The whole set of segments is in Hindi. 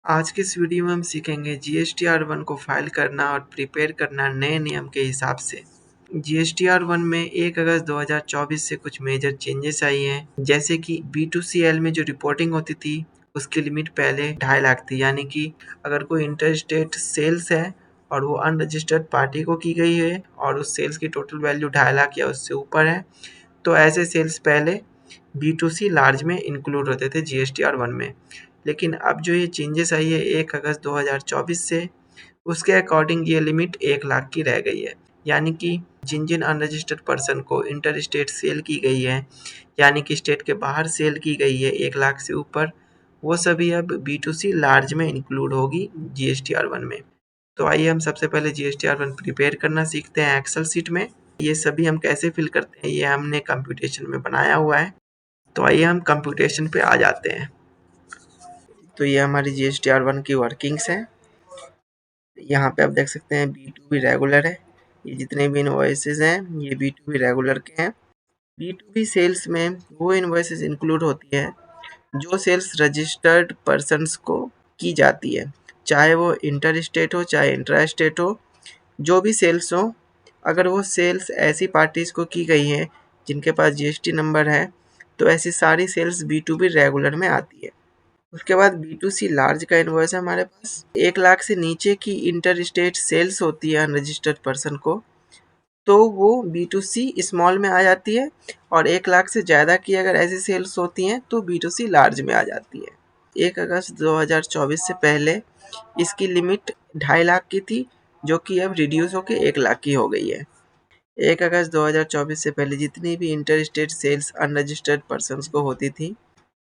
आज के इस वीडियो में हम सीखेंगे GSTR1 को फाइल करना और प्रिपेयर करना नए नियम के हिसाब से। GSTR1 में 1 अगस्त 2024 से कुछ मेजर चेंजेस आई हैं, जैसे कि B2CL में जो रिपोर्टिंग होती थी उसकी लिमिट पहले 2.5 लाख थी, यानी कि अगर कोई इंटर स्टेट सेल्स है और वो अनरजिस्टर्ड पार्टी को की गई है और उस सेल्स की टोटल वैल्यू 2.5 लाख या उससे ऊपर है, तो ऐसे सेल्स पहले B2C लार्ज में इंक्लूड होते थे GSTR1 में। लेकिन अब जो ये चेंजेस आई है 1 अगस्त 2024 से, उसके अकॉर्डिंग ये लिमिट 1 लाख की रह गई है। यानी कि जिन जिन अनरजिस्टर्ड पर्सन को इंटर स्टेट सेल की गई है, यानी कि स्टेट के बाहर सेल की गई है 1 लाख से ऊपर, वो सभी अब B2C लार्ज में इंक्लूड होगी GSTR1 में। तो आइए हम सबसे पहले GSTR1 प्रिपेयर करना सीखते हैं एक्सेल शीट में। ये सभी हम कैसे फिल करते हैं ये हमने कंप्यूटेशन में बनाया हुआ है। तो आइए हम कंप्यूटेशन पे आ जाते हैं। तो ये हमारी GSTR1 की वर्किंग्स हैं। यहाँ पे आप देख सकते हैं B2B रेगुलर है। ये जितने भी इनवॉइसेस हैं ये B2B रेगुलर के हैं। B2B सेल्स में वो इनवॉइसेस इंक्लूड होती है जो सेल्स रजिस्टर्ड पर्सन्स को की जाती है, चाहे वो इंटर स्टेट हो चाहे इंट्रा स्टेट हो, जो भी सेल्स हो। अगर वो सेल्स ऐसी पार्टीज को की गई है जिनके पास GST नंबर है, तो ऐसी सारी सेल्स B2B रेगुलर में आती है। उसके बाद B2C लार्ज का इनवॉइस है हमारे पास। 1 लाख से नीचे की इंटर स्टेट सेल्स होती है अनरजिस्टर्ड पर्सन को, तो वो B2C स्मॉल में आ जाती है, और 1 लाख से ज़्यादा की अगर ऐसी सेल्स होती हैं तो B2C लार्ज में आ जाती है। 1 अगस्त 2024 से पहले इसकी लिमिट 2.5 लाख की थी, जो कि अब रिड्यूस होकर 1 लाख की हो गई है। 1 अगस्त 2024 से पहले जितनी भी inter state sales unregistered persons को होती थी,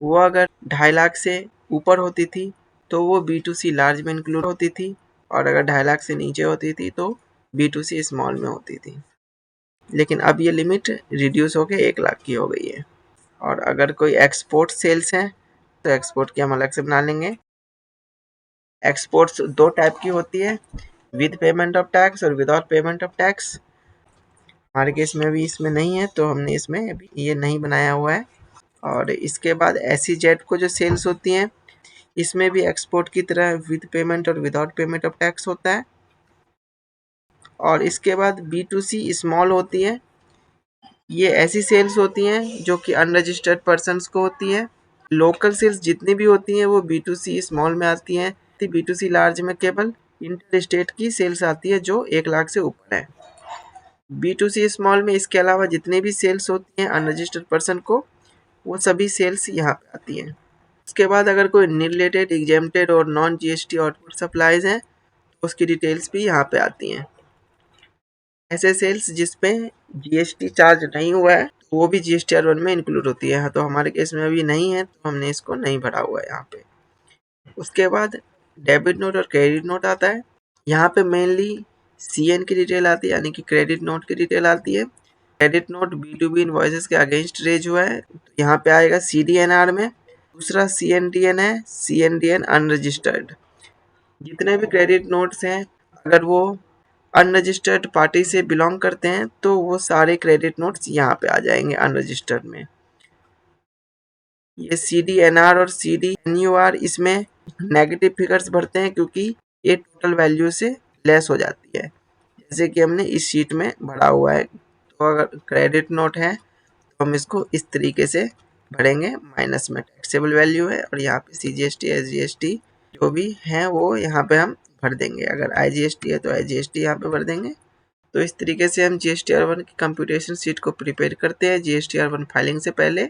वो अगर 2.5 लाख से ऊपर होती थी तो वो B2C लार्ज में इंक्लूड होती थी, और अगर 2.5 लाख से नीचे होती थी तो B2C स्मॉल में होती थी। लेकिन अब ये लिमिट रिड्यूस होकर 1 लाख की हो गई है। और अगर कोई एक्सपोर्ट सेल्स हैं तो एक्सपोर्ट की हम अलग से बना लेंगे। एक्सपोर्ट्स 2 टाइप की होती है, विद पेमेंट ऑफ टैक्स और विदाउट पेमेंट ऑफ टैक्स। हमारे केस में अभी इसमें नहीं है तो हमने इसमें अभी ये नहीं बनाया हुआ है। और इसके बाद SEZ को जो सेल्स होती हैं, इसमें भी एक्सपोर्ट की तरह विद पेमेंट और विदाउट पेमेंट ऑफ टैक्स होता है। और इसके बाद B2C स्मॉल होती है। ये ऐसी सेल्स होती हैं जो कि अनरजिस्टर्ड पर्सन्स को होती है। लोकल सेल्स जितनी भी होती हैं वो B2C स्मॉल में आती हैं। B2C लार्ज में केवल इंटर स्टेट की सेल्स आती है जो 1 लाख से ऊपर है। B2C स्मॉल में इसके अलावा जितनी भी सेल्स होती हैं अनरजिस्टर्ड पर्सन को, वो सभी सेल्स यहाँ पे आती हैं। उसके बाद अगर कोई रिलेटेड एग्जेम्प्टेड और नॉन GST आउटपुट सप्लाईज हैं तो उसकी डिटेल्स भी यहाँ पे आती हैं। ऐसे सेल्स जिसपे GST चार्ज नहीं हुआ है तो वो भी GSTR1 में इंक्लूड होती है। तो हमारे केस में अभी नहीं है तो हमने इसको नहीं भरा हुआ है यहाँ पे। उसके बाद डेबिट नोट और क्रेडिट नोट आता है। यहाँ पे मेनली CN की डिटेल आती है, यानी कि क्रेडिट नोट की डिटेल आती है। क्रेडिट नोट B2B इनवॉइसेस के अगेंस्ट रेज हुआ है तो यहाँ पे आएगा CDNR में। दूसरा CNDN है, CNDN अनरजिस्टर्ड। जितने भी क्रेडिट नोट्स हैं अगर वो अनरजिस्टर्ड पार्टी से बिलोंग करते हैं तो वो सारे क्रेडिट नोट्स यहाँ पे आ जाएंगे अनरजिस्टर्ड में। ये CDNR और CDNUR इसमें नेगेटिव फिगर्स भरते हैं क्योंकि ये टोटल वैल्यू से लेस हो जाती है, जैसे कि हमने इस शीट में भरा हुआ है। तो अगर क्रेडिट नोट है तो हम इसको इस तरीके से भरेंगे, माइनस में टैक्सेबल वैल्यू है और यहाँ पे CGST SGST जो भी है वो यहाँ पे हम भर देंगे। अगर IGST है तो IGST यहाँ पे भर देंगे। तो इस तरीके से हम GSTR1 की कंप्यूटेशन शीट को प्रिपेयर करते हैं GSTR1 फाइलिंग से पहले।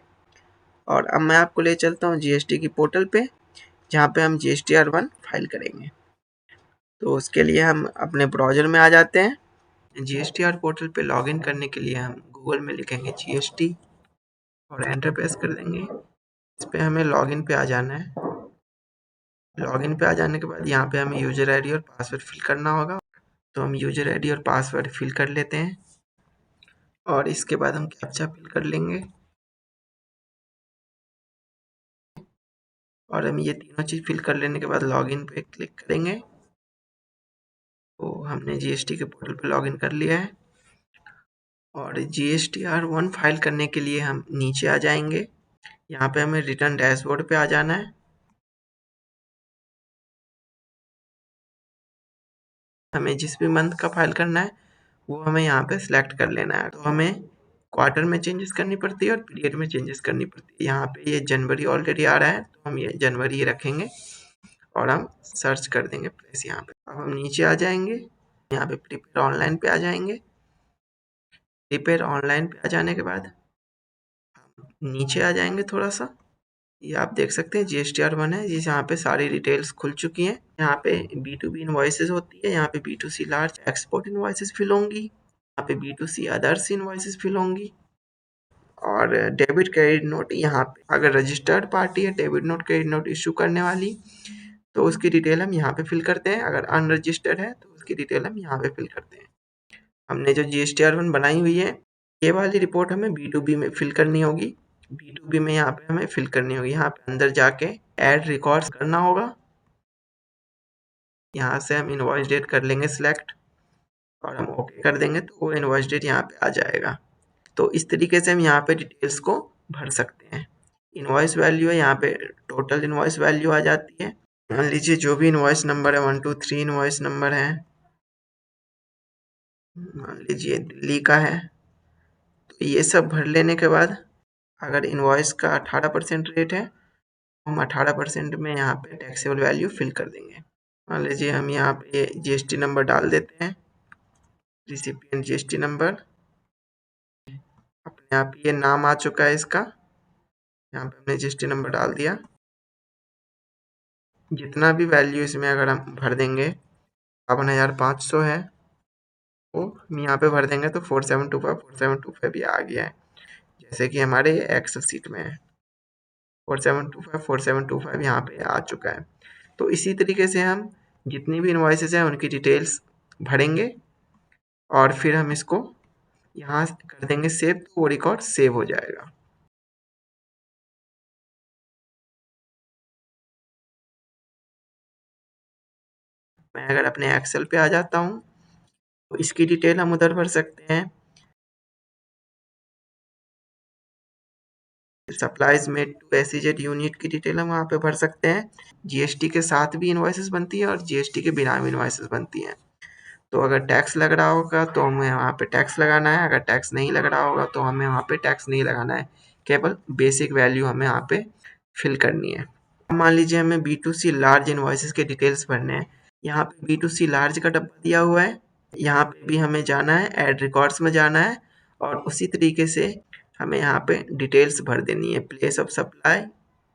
और अब मैं आपको ले चलता हूँ GST की पोर्टल पे, जहाँ पे हम GSTR1 फाइल करेंगे। तो उसके लिए हम अपने ब्राउज़र में आ जाते हैं। GSTR पोर्टल पे लॉगिन करने के लिए हम गूगल में लिखेंगे GST और एंटर प्रेस कर देंगे। इस पे हमें लॉगिन पे आ जाना है। लॉगिन पे आ जाने के बाद यहाँ पे हमें यूज़र आईडी और पासवर्ड फिल करना होगा। तो हम यूज़र आईडी और पासवर्ड फिल कर लेते हैं और इसके बाद हम कैप्चा फिल कर लेंगे। और हम ये तीनों चीज़ फिल कर लेने के बाद लॉगिन पे क्लिक करेंगे। तो हमने GST के पोर्टल पे लॉगिन कर लिया है। और GSTR1 फाइल करने के लिए हम नीचे आ जाएंगे। यहाँ पे हमें रिटर्न डैशबोर्ड पे आ जाना है। हमें जिस भी मंथ का फाइल करना है वो हमें यहाँ पे सिलेक्ट कर लेना है। तो हमें क्वार्टर में चेंजेस करनी पड़ती है और पीरियड में चेंजेस करनी पड़ती है। यहाँ पे ये जनवरी ऑलरेडी आ रहा है तो हम ये जनवरी ही रखेंगे और हम सर्च कर देंगे प्लेस यहाँ पे। अब हम नीचे आ जाएंगे, यहाँ पे प्रिपेयर ऑनलाइन पे आ जाएंगे। प्रिपेयर ऑनलाइन पे आ जाने के बाद नीचे आ जाएंगे थोड़ा सा, ये आप देख सकते हैं GSTR1 है जिस यहाँ पे सारी डिटेल्स खुल चुकी हैं। यहाँ पे B2B इनवॉइसेस होती है, यहाँ पे B2C large export invoices fill होंगी, यहाँ पे B2C अदर्स इनवॉइसेस फिल होंगी और डेबिट क्रेडिट नोट यहाँ पे अगर रजिस्टर्ड पार्टी है debit note credit note issue करने वाली तो उसकी डिटेल हम यहाँ पे फिल करते हैं। अगर अनरजिस्टर्ड है तो उसकी डिटेल हम यहाँ पे फिल करते हैं। हमने जो GSTR1 बनाई हुई है ये वाली रिपोर्ट हमें B2B में फिल करनी होगी। B2B में यहाँ पे हमें फिल करनी होगी, यहाँ पे अंदर जाके ऐड रिकॉर्ड्स करना होगा। यहाँ से हम इनवॉइस डेट कर लेंगे सिलेक्ट और हम ओके कर देंगे तो वो इनवॉइस डेट यहाँ पे आ जाएगा। तो इस तरीके से हम यहाँ पे डिटेल्स को भर सकते हैं। इनवॉइस वैल्यू है, यहाँ पे टोटल इनवॉइस वैल्यू आ जाती है। मान लीजिए जो भी इनवॉइस नंबर है 1 2 3 इनवॉइस नंबर है, मान लीजिए दिल्ली का है, तो ये सब भर लेने के बाद अगर इनवॉइस का 18% रेट है हम 18% में यहाँ पे टैक्सेबल वैल्यू फिल कर देंगे। मान लीजिए हम यहाँ पे GST नंबर डाल देते हैं, रिसिपिएंट GST नंबर, अपने आप ये नाम आ चुका है इसका, यहाँ पे हमने GST नंबर डाल दिया। जितना भी वैल्यू इसमें अगर हम भर देंगे 52,500 है वो हम यहाँ पे भर देंगे तो 4725 भी आ गया है, जैसे कि हमारे एक्सेल सीट में है 4725 यहाँ पे आ चुका है। तो इसी तरीके से हम जितनी भी इनवॉइसेस हैं उनकी डिटेल्स भरेंगे और फिर हम इसको यहाँ कर देंगे सेव, तो वो रिकॉर्ड सेव हो जाएगा। मैं अगर अपने एक्सेल पे आ जाता हूँ तो इसकी डिटेल हम उधर भर सकते हैं। Supplies made to SEZ unit की डिटेल हम वहाँ पे भर सकते हैं। GST के साथ भी इनवॉइसेस बनती है और GST के बिना भी इनवॉइसेस बनती हैं। तो अगर टैक्स लग रहा होगा तो हमें वहाँ पे टैक्स लगाना है, अगर टैक्स नहीं लग रहा होगा तो हमें वहाँ पे टैक्स नहीं लगाना है, केवल बेसिक वैल्यू हमें यहाँ पे फिल करनी है। मान लीजिए हमें B2C लार्ज इनवॉइसेस के डिटेल्स भरने हैं, यहाँ पे B2C लार्ज का डब्बा दिया हुआ है, यहाँ पे भी हमें जाना है, ऐड रिकॉर्ड्स में जाना है और उसी तरीके से हमें यहाँ पे डिटेल्स भर देनी है। Place of supply,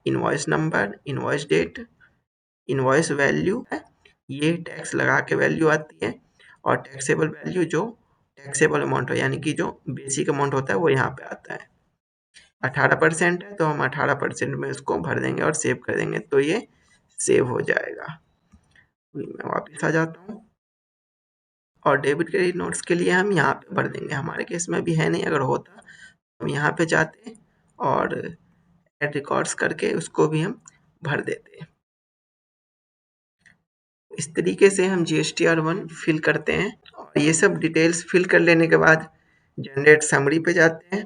invoice number, invoice date, invoice value है, ये टैक्स लगा के वैल्यू आती है और टैक्सेबल वैल्यू जो टैक्सेबल अमाउंट है यानी कि जो बेसिक अमाउंट होता है वो यहाँ पे आता है। 18% है तो हम 18% में उसको भर देंगे और सेव कर देंगे तो ये सेव हो जाएगा। मैं वापस आ जाता हूँ और डेबिट क्रेडिट नोट्स के लिए हम यहाँ पे भर देंगे। हमारे केस में भी है नहीं, अगर होता हम यहाँ पे जाते और ऐड रिकॉर्ड्स करके उसको भी हम भर देते। इस तरीके से हम GSTR1 फिल करते हैं और ये सब डिटेल्स फिल कर लेने के बाद जनरेट समरी पे जाते हैं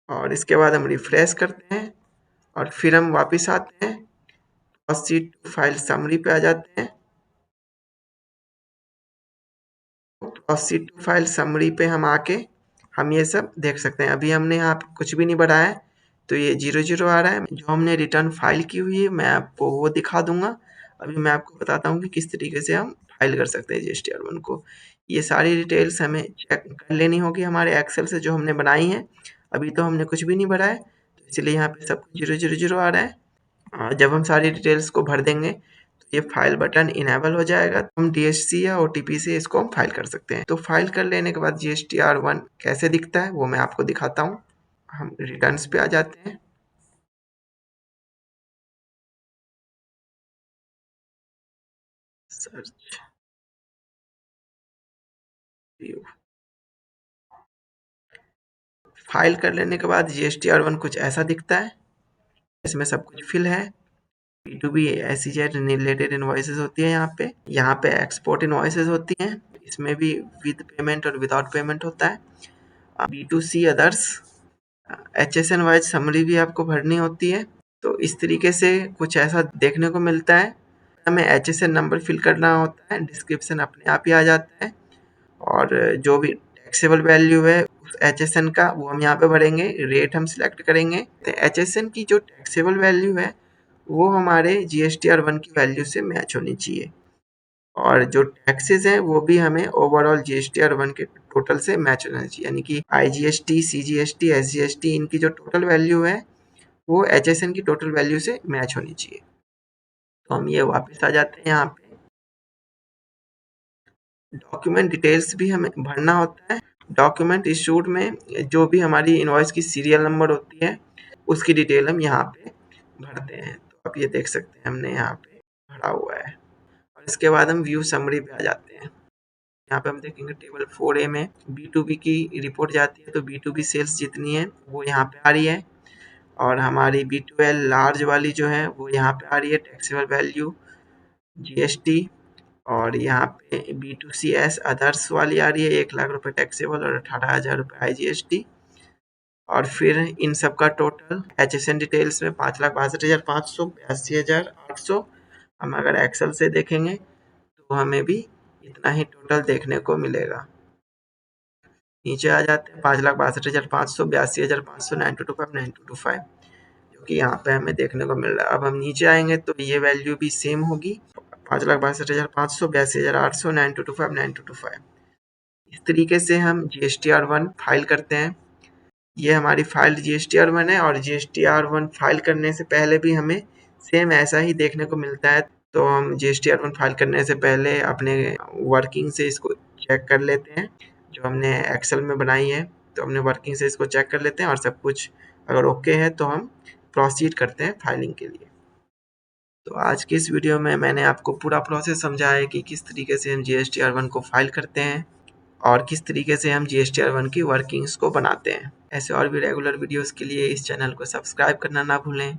और इसके बाद हम रिफ्रेश करते हैं और फिर हम वापस आते हैं कॉस्ट शीट फाइल समरी पे आ जाते हैं। कॉस्ट शीट फाइल समरी पे हम आके हम ये सब देख सकते हैं। अभी हमने यहाँ पे कुछ भी नहीं बढ़ाया है तो ये 0 आ रहा है। जो हमने रिटर्न फाइल की हुई है मैं आपको वो दिखा दूंगा। अभी मैं आपको बताता हूँ कि किस तरीके से हम फाइल कर सकते हैं GSTR1 को। ये सारी डिटेल्स हमें चेक कर लेनी होगी हमारे एक्सेल से जो हमने बनाई है। अभी तो हमने कुछ भी नहीं भरा है तो इसलिए यहाँ पे सब 0 आ रहा है। जब हम सारी डिटेल्स को भर देंगे तो ये फाइल बटन इनेबल हो जाएगा, तो हम DHC या OTP से इसको हम फाइल कर सकते हैं। तो फाइल कर लेने के बाद GSTR1 कैसे दिखता है वो मैं आपको दिखाता हूँ। हम रिटर्न्स पे आ जाते हैं, सर्च व्यू, फाइल कर लेने के बाद GSTR1 कुछ ऐसा दिखता है। इसमें सब कुछ फिल है। B2B SEZ रिलेटेड इनवॉइसेस होती है यहाँ पे एक्सपोर्ट इनवॉइसेस होती हैं, इसमें भी विद पेमेंट और विदाउट पेमेंट होता है। B2C others HSN wise summary भी आपको भरनी होती है। तो इस तरीके से कुछ ऐसा देखने को मिलता है। हमें HSN नंबर फिल करना होता है, डिस्क्रिप्शन अपने आप ही आ जाता है और जो भी टैक्सेबल वैल्यू है उस HSN का वो हम यहाँ पे भरेंगे, रेट हम सिलेक्ट करेंगे। तो HSN की जो टैक्सेबल वैल्यू है वो हमारे GSTR1 की वैल्यू से मैच होनी चाहिए और जो टैक्सेस हैं वो भी हमें ओवरऑल GSTR1 के टोटल से मैच होना चाहिए, यानी कि IGST, CGST, SGST इनकी जो टोटल वैल्यू है वो HSN की टोटल वैल्यू से मैच होनी चाहिए। तो हम ये वापस आ जाते हैं यहाँ पे। डॉक्यूमेंट डिटेल्स भी हमें भरना होता है। डॉक्यूमेंट इशूड में जो भी हमारी इनवॉइस की सीरियल नंबर होती है उसकी डिटेल हम यहाँ पे भरते हैं। तो आप ये देख सकते हैं हमने यहाँ पे भरा हुआ है और इसके बाद हम व्यू समरी पे आ जाते हैं। यहाँ पे हम देखेंगे टेबल 4A में B2B की रिपोर्ट जाती है, तो B2B सेल्स जितनी है वो यहाँ पे आ रही है और हमारी B2L लार्ज वाली जो है वो यहाँ पे आ रही है, टैक्सेबल वैल्यू, GST, और यहाँ पे B2CS अदर्स वाली आ रही है, 1 लाख रुपए टैक्सेबल और 18,000 रुपये IGST। और फिर इन सब का टोटल HSN डिटेल्स में 5,62,500, 82,800। हम अगर एक्सेल से देखेंगे तो हमें भी इतना ही टोटल देखने को मिलेगा। नीचे आ जाते हैं 5,62,500, 82,500, 9225, 9225, जो कि यहाँ पे हमें देखने को मिल रहा है। अब हम नीचे आएंगे तो ये वैल्यू भी सेम होगी, 5,62,500, 82,800, 9225, 9225। इस तरीके से हम GSTR1 फाइल करते हैं। ये हमारी फाइल GSTR1 है और GSTR1 फाइल करने से पहले भी हमें सेम ऐसा ही देखने को मिलता है। तो हम GSTR1 फाइल करने से पहले अपने वर्किंग से इसको चेक कर लेते हैं, जो हमने एक्सेल में बनाई है तो हमने वर्किंग से इसको चेक कर लेते हैं और सब कुछ अगर ओके है तो हम प्रोसीड करते हैं फाइलिंग के लिए। तो आज की इस वीडियो में मैंने आपको पूरा प्रोसेस समझाया है कि किस तरीके से हम GSTR1 को फाइल करते हैं और किस तरीके से हम GSTR1 की वर्किंग्स को बनाते हैं। ऐसे और भी रेगुलर वीडियोस के लिए इस चैनल को सब्सक्राइब करना ना भूलें।